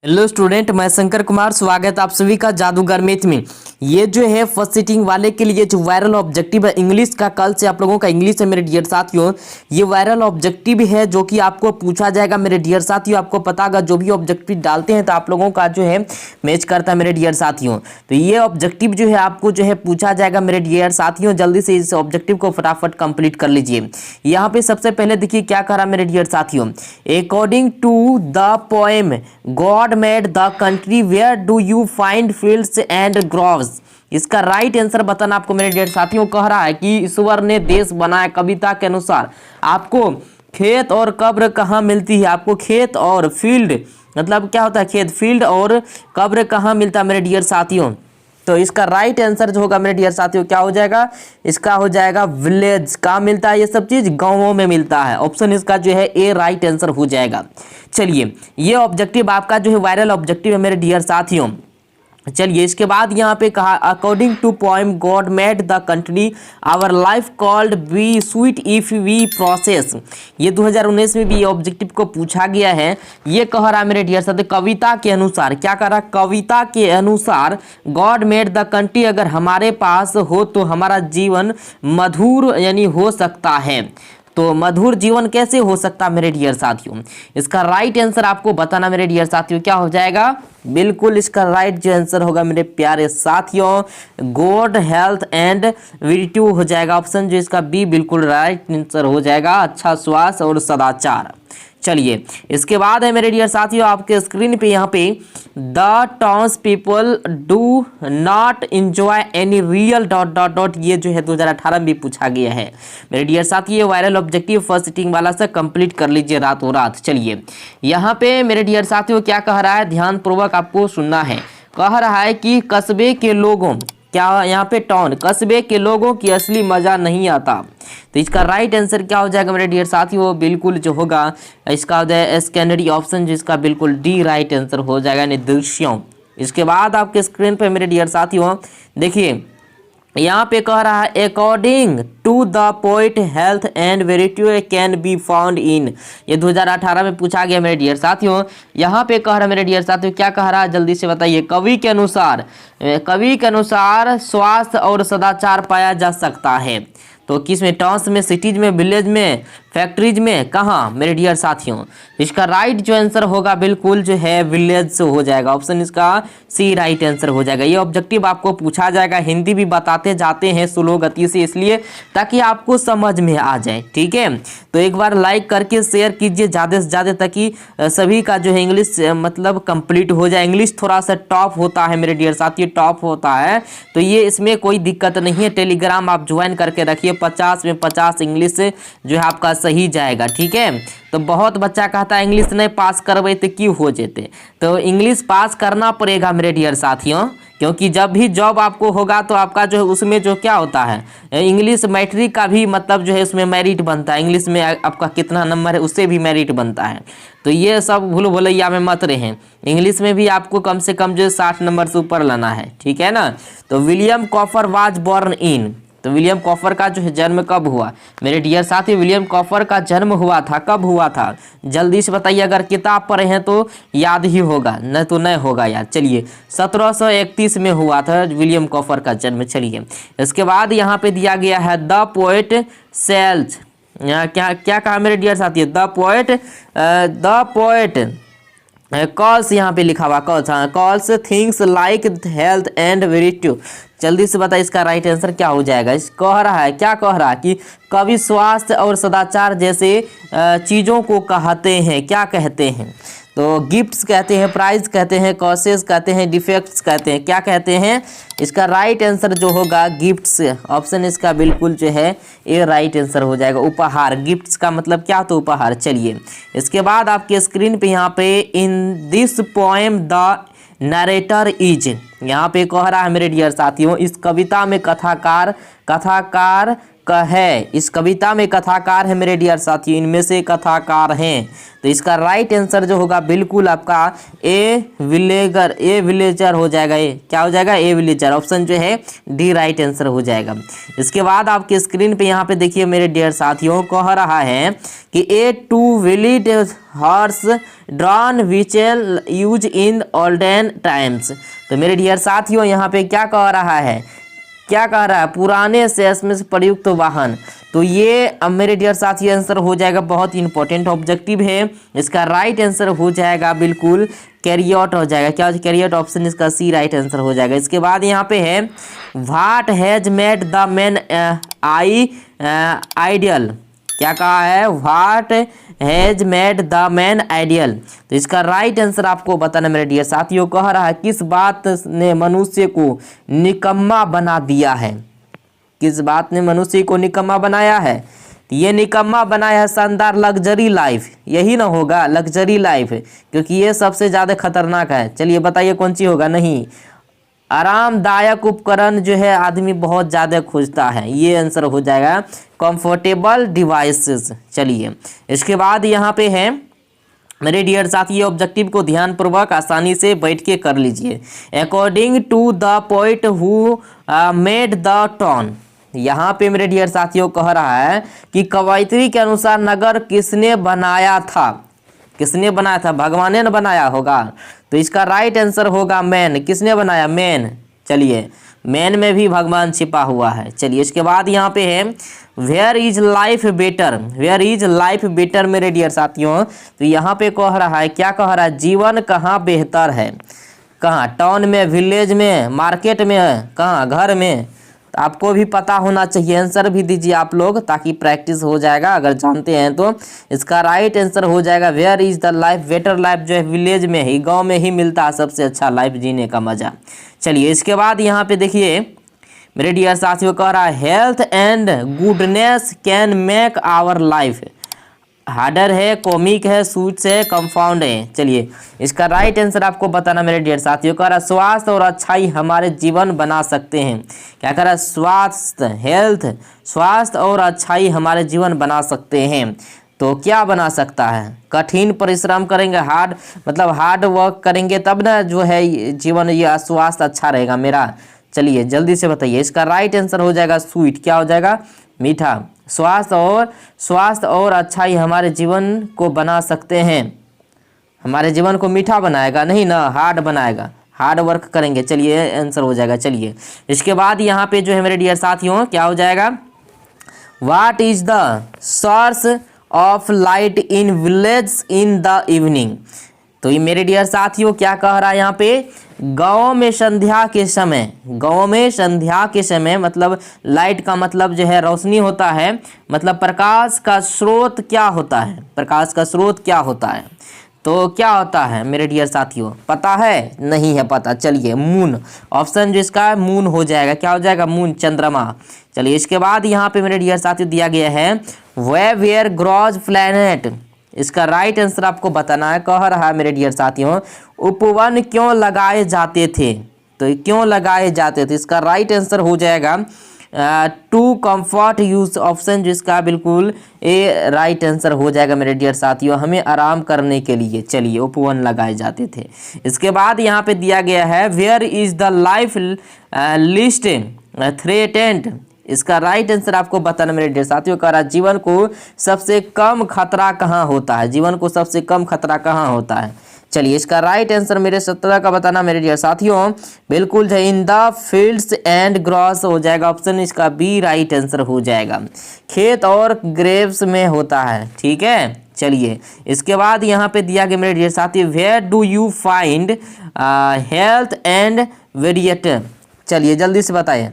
Hello student, मैं शंकर कुमार। स्वागत है आप सभी का जादूगर मैथ में। ये जो है फर्स्ट सिटिंग वाले के लिए जो वायरल ऑब्जेक्टिव है इंग्लिश का, कल से आप लोगों का इंग्लिश है मेरे डियर साथियों। ये वायरल ऑब्जेक्टिव है जो कि आपको पूछा जाएगा मेरे डियर साथियों। आपको पता होगा जो भी ऑब्जेक्टिव डालते हैं तो आप लोगों का जो है मैच करता है मेरे डियर साथियों। तो ये ऑब्जेक्टिव जो है आपको जो है पूछा जाएगा मेरे डियर साथियों। जल्दी से इस ऑब्जेक्टिव को फटाफट कंप्लीट कर लीजिए। यहाँ पे सबसे पहले देखिए क्या कह रहा मेरे डियर साथियों। According to the poem God made the country where do you find fields and groves. इसका राइट आंसर बताना आपको मेरे डियर साथियों। कह रहा है कि ईश्वर ने देश बनाया। कविता के अनुसार आपको खेत और कब्र कहाँ मिलती है। आपको खेत और फील्ड मतलब क्या होता है, खेत फील्ड और कब्र कहाँ मिलता है मेरे डियर साथियों। तो इसका राइट आंसर जो होगा मेरे डियर साथियों क्या हो जाएगा, इसका हो जाएगा विलेज। कहाँ मिलता है ये सब चीज, गांवों में मिलता है। ऑप्शन इसका जो है ए राइट आंसर हो जाएगा। चलिए ये ऑब्जेक्टिव आपका जो है वायरल ऑब्जेक्टिव है मेरे डियर साथियों। चलिए इसके बाद यहाँ पे कहा according to poem God made the country our life called be sweet if we process. ये 2019 में भी ये ऑब्जेक्टिव को पूछा गया है। ये कह रहा है मेरे डियर साथियों कविता के अनुसार। क्या कह रहा, कविता के अनुसार गॉड मेड द कंट्री, अगर हमारे पास हो तो हमारा जीवन मधुर यानी हो सकता है। तो मधुर जीवन कैसे हो सकता मेरे डियर साथियों। इसका राइट आंसर आपको बताना मेरे डियर साथियों क्या हो जाएगा। बिल्कुल इसका राइट जो आंसर होगा मेरे प्यारे साथियों गुड हेल्थ एंड विर्ट्यू हो जाएगा। ऑप्शन जो इसका बी बिल्कुल राइट आंसर हो जाएगा, अच्छा स्वास्थ्य और सदाचार। चलिए इसके बाद है मेरे डियर साथियों आपके स्क्रीन पे यहाँ पे the towns people do not enjoy any real dot dot dot. ये जो है 2018 में भी पूछा गया है मेरे डियर साथियों। ये वायरल ऑब्जेक्टिव फर्स्ट सिटिंग वाला से कंप्लीट कर लीजिए रातों रात। चलिए यहाँ पे मेरे डियर साथियों क्या कह रहा है, ध्यान पूर्वक आपको सुनना है। कह रहा है कि कस्बे के लोगों, क्या यहाँ पे टाउन, कस्बे के लोगों की असली मजा नहीं आता। तो इसका राइट आंसर क्या हो जाएगा मेरे डियर साथियों, बिल्कुल जो होगा इसका हो जाएगा स्कैनरी ऑप्शन, जिसका बिल्कुल डी राइट आंसर हो जाएगा यानी दृश्यों। इसके बाद आपके स्क्रीन पे मेरे डियर साथियों देखिए यहाँ पे कह रहा है according to the poet health and virtue can be found in. ये 2018 में पूछा गया मेरे डियर साथियों। यहाँ पे कह रहा है मेरे डियर साथियों क्या कह रहा है जल्दी से बताइए। कवि के अनुसार स्वास्थ्य और सदाचार पाया जा सकता है। तो किस में, टाउन्स में, सिटीज में, विलेज में, फैक्ट्रीज में, कहाँ मेरे डियर साथियों। इसका राइट जो आंसर होगा बिल्कुल जो है विलेज से हो जाएगा। ऑप्शन इसका सी राइट आंसर हो जाएगा। ये ऑब्जेक्टिव आपको पूछा जाएगा, हिंदी भी बताते जाते हैं स्लो गति से, इसलिए ताकि आपको समझ में आ जाए। ठीक है, तो एक बार लाइक करके शेयर कीजिए ज़्यादा से ज़्यादा, ताकि सभी का जो है इंग्लिश मतलब कंप्लीट हो जाए। इंग्लिश थोड़ा सा टॉप होता है मेरे डियर साथियों, टॉप होता है, तो ये इसमें कोई दिक्कत नहीं है। टेलीग्राम आप ज्वाइन करके रखिए, 50 में 50 इंग्लिश जो है आपका सही जाएगा। ठीक है, तो बहुत बच्चा कहता है इंग्लिश नहीं पास करवे तो क्यों हो जेते। तो इंग्लिश पास करना पड़ेगा मेरे डियर साथियों, क्योंकि जब भी जॉब आपको होगा तो आपका जो है उसमें जो क्या होता है इंग्लिश मैट्रिक का भी मतलब जो है उसमें मेरिट बनता है। इंग्लिश में आपका कितना नंबर है उससे भी मेरिट बनता है। तो ये सब भूल भुलैया में मत रहें, इंग्लिश में भी आपको कम से कम जो है 60 नंबर से ऊपर लाना है। ठीक है ना। तो William coffer was born in. तो विलियम कॉफर का जो है जन्म कब हुआ मेरे डियर साथी। विलियम कॉफर का जन्म हुआ था, कब हुआ था जल्दी से बताइए। अगर किताब पढ़े हैं तो याद ही होगा, नहीं तो नहीं होगा याद। चलिए 1731 में हुआ था विलियम कॉफर का जन्म। चलिए इसके बाद यहाँ पे दिया गया है द पोएट सेल्स। क्या क्या कहा मेरे डियर साथी, द पोएट कॉल्स, यहाँ पे लिखा हुआ calls things like health and virtue. जल्दी से बताइए इसका राइट आंसर क्या हो जाएगा। इस कह रहा है, क्या कह रहा है कि कवि स्वास्थ्य और सदाचार जैसे चीज़ों को कहते हैं, क्या कहते हैं। तो गिफ्ट्स कहते हैं, प्राइज कहते हैं, कॉसेस कहते हैं, डिफेक्ट्स कहते हैं, क्या कहते हैं। इसका राइट आंसर जो होगा गिफ्ट्स। ऑप्शन इसका बिल्कुल जो है ये राइट आंसर हो जाएगा, उपहार। गिफ्ट्स का मतलब क्या होता है, उपहार। चलिए इसके बाद आपके स्क्रीन पे यहाँ पे in this poem the narrator is. यहाँ पे कह रहा है मेरे डियर साथियों इस कविता में कथाकार है। इस कविता में कथाकार है मेरे डियर साथियों, इनमें से कथाकार हैं। तो इसका राइट आंसर जो होगा बिल्कुल आपका ए विलेजर हो जाएगा। ए क्या हो जाएगा? ए विलेजर। ऑप्शन जो है डी राइट आंसर हो जाएगा। इसके बाद आपके स्क्रीन पे यहाँ पे देखिए मेरे डियर साथियों, कह रहा है कि a two wheeled horse drawn vehicle use in olden times. तो मेरे डियर साथियों यहाँ पे क्या कह रहा है? क्या कह रहा है? पुराने सेस में प्रयुक्त वाहन। तो ये अब मेरे डियर साथियों आंसर हो जाएगा, बहुत इंपॉर्टेंट ऑब्जेक्टिव है। इसका राइट आंसर हो जाएगा बिल्कुल कैरियट हो जाएगा। क्या हो जाएगा? कैरियट। ऑप्शन इसका सी राइट आंसर हो जाएगा। इसके बाद यहाँ पे है what has made the man ideal. क्या कहा है? What has made the man ideal. तो इसका राइट आंसर आपको बताना मेरे डियर साथियों। कह रहा है किस बात ने मनुष्य को निकम्मा बना दिया है? किस बात ने मनुष्य को निकम्मा बनाया है? तो ये निकम्मा बनाया है शानदार लग्जरी लाइफ। यही ना होगा? लग्जरी लाइफ, क्योंकि ये सबसे ज़्यादा खतरनाक है। चलिए बताइए कौन सी होगा? नहीं, आरामदायक उपकरण जो है आदमी बहुत ज़्यादा खोजता है। ये आंसर हो जाएगा कंफर्टेबल डिवाइसेस। चलिए इसके बाद यहाँ पे है मेरे डियर साथी, ये ऑब्जेक्टिव को ध्यानपूर्वक आसानी से बैठ के कर लीजिए। According to the poet who made the town. यहाँ पे मेरे डियर साथियों कह रहा है कि कवयित्री के अनुसार नगर किसने बनाया था? किसने बनाया था? भगवान ने बनाया होगा। तो इसका राइट आंसर होगा मैन। किसने बनाया? मैन। चलिए मैन में भी भगवान छिपा हुआ है। चलिए इसके बाद यहाँ पे है where is life better. Where is life better मेरे डियर साथियों। तो यहाँ पे कह रहा है, क्या कह रहा है? जीवन कहाँ बेहतर है? कहाँ? टाउन में, विलेज में, मार्केट में, कहाँ? घर में। तो आपको भी पता होना चाहिए। आंसर भी दीजिए आप लोग, ताकि प्रैक्टिस हो जाएगा अगर जानते हैं तो। इसका राइट आंसर हो जाएगा where is the life better. Life जो है विलेज में ही, गांव में ही मिलता है सबसे अच्छा लाइफ जीने का मजा। चलिए इसके बाद यहाँ पे देखिए मेरे डियर साथियों कह रहा है health and goodness can make our life harder है, कॉमिक है, स्वीट्स है, कंपाउंड है। चलिए इसका राइट आंसर आपको बताना मेरे डियर साथियों। कह रहा है स्वास्थ्य और अच्छाई हमारे जीवन बना सकते हैं। क्या कह रहा है? स्वास्थ्य, हेल्थ, स्वास्थ्य और अच्छाई हमारे जीवन बना सकते हैं। तो क्या बना सकता है? कठिन परिश्रम करेंगे, हार्ड वर्क करेंगे तब ना जो है जीवन, ये स्वास्थ्य अच्छा रहेगा मेरा। चलिए जल्दी से बताइए। इसका राइट आंसर हो जाएगा स्वीट। क्या हो जाएगा? मीठा। स्वास्थ्य और अच्छाई हमारे जीवन को बना सकते हैं। हमारे जीवन को मीठा बनाएगा, नहीं ना हार्ड बनाएगा। हार्ड वर्क करेंगे। चलिए आंसर हो जाएगा। चलिए इसके बाद यहाँ पे जो है मेरे डियर साथियों क्या हो जाएगा? What is the source of light in village in the evening. तो ये मेरे डियर साथियों क्या कह रहा है यहाँ पे? गाँव में संध्या के समय, गाँव में संध्या के समय मतलब लाइट का मतलब जो है रोशनी होता है, मतलब प्रकाश का स्रोत क्या होता है? प्रकाश का स्रोत क्या होता है? तो क्या होता है मेरे डियर साथियों? पता है? नहीं है पता। चलिए मून। ऑप्शन जो इसका है मून हो जाएगा। क्या हो जाएगा? मून, चंद्रमा। चलिए इसके बाद यहाँ पे मेरे डियर साथियों दिया गया है वेयर ग्रोज प्लैनेट। इसका राइट आंसर आपको बताना है। कह रहा है मेरे डियर साथियों उपवन क्यों लगाए जाते थे? तो क्यों लगाए जाते थे? इसका राइट आंसर हो जाएगा टू कंफर्ट यूज। ऑप्शन जिसका बिल्कुल ए राइट आंसर हो जाएगा मेरे डियर साथियों, हमें आराम करने के लिए। चलिए उपवन लगाए जाते थे। इसके बाद यहाँ पे दिया गया है where is the life least threatened. इसका राइट आंसर आपको बताना मेरे डियर साथियों। कह रहा जीवन को सबसे कम खतरा कहाँ होता है? जीवन को सबसे कम खतरा कहाँ होता है? चलिए इसका राइट आंसर मेरे 17 का बताना मेरे डियर साथियों। बिल्कुल जो in the fields and gross हो जाएगा। ऑप्शन इसका बी राइट आंसर हो जाएगा। खेत और ग्रेव्स में होता है। ठीक है। चलिए इसके बाद यहाँ पे दिया गया मेरे डियर साथी where do you find health and variety. चलिए जल्दी से बताइए।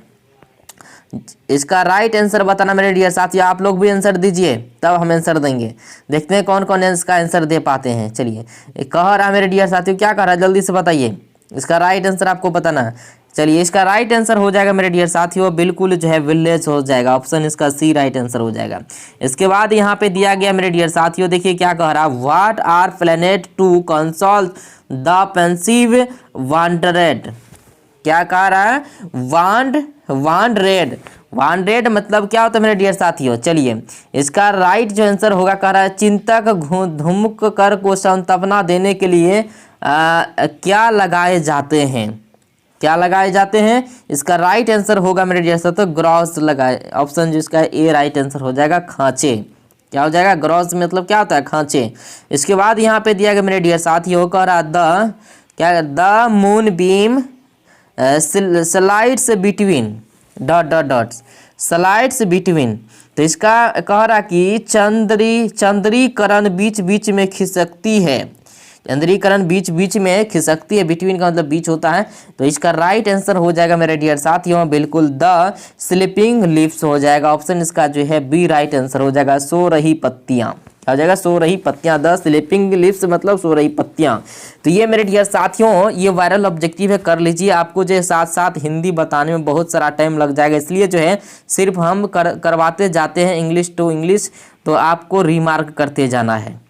इसका राइट आंसर बताना मेरे डियर साथियों। आप लोग भी आंसर दीजिए तब हम आंसर देंगे। देखते हैं कौन कौन इसका आंसर दे पाते हैं। चलिए कह रहा है मेरे डियर साथियों, क्या कह रहा है? जल्दी से बताइए। इसका राइट आंसर आपको बताना है। चलिए इसका राइट आंसर हो जाएगा मेरे डियर साथियों बिल्कुल जो है विलेज हो जाएगा। ऑप्शन इसका सी राइट आंसर हो जाएगा। इसके बाद यहाँ पे दिया गया मेरे डियर साथियों, देखिए क्या कह रहा है what are planet to console the pensive wandered. क्या कह रहा है? वांड वानड्रेड। वानड्रेड मतलब क्या होता है मेरे डियर साथियों? चलिए इसका राइट जो आंसर होगा, कह रहा है चिंतक धूमक कर को सांत्वना देने के लिए क्या लगाए जाते हैं? क्या लगाए जाते हैं? इसका राइट आंसर होगा मेरे डियर साथियों ग्रॉस लगाए। ऑप्शन जो इसका ए राइट आंसर हो जाएगा, खांचे। क्या हो जाएगा? ग्रॉस मतलब क्या होता है? खांचे। इसके बाद यहाँ पे दिया गया मेरे डियर साथियों, कह रहा the moon beam slides between dot dot dot slides between. तो इसका कह रहा कि चंद्रीकरण बीच बीच में खिसकती है। चंद्रीकरण बीच बीच में खिसकती है, बिटवीन का मतलब बीच होता है। तो इसका राइट आंसर हो जाएगा मेरे डियर साथियों बिल्कुल द स्लीपिंग लीव्स हो जाएगा। ऑप्शन इसका जो है बी राइट आंसर हो जाएगा, सो रही पत्तियां। आ जाएगा सो रही पत्तियां, द स्लीपिंग लीव्स मतलब सो रही पत्तियां। तो ये मेरे डियर साथियों ये वायरल ऑब्जेक्टिव है, कर लीजिए। आपको जो है साथ साथ हिंदी बताने में बहुत सारा टाइम लग जाएगा, इसलिए जो है सिर्फ हम करवाते जाते हैं इंग्लिश टू इंग्लिश, तो आपको रिमार्क करते जाना है।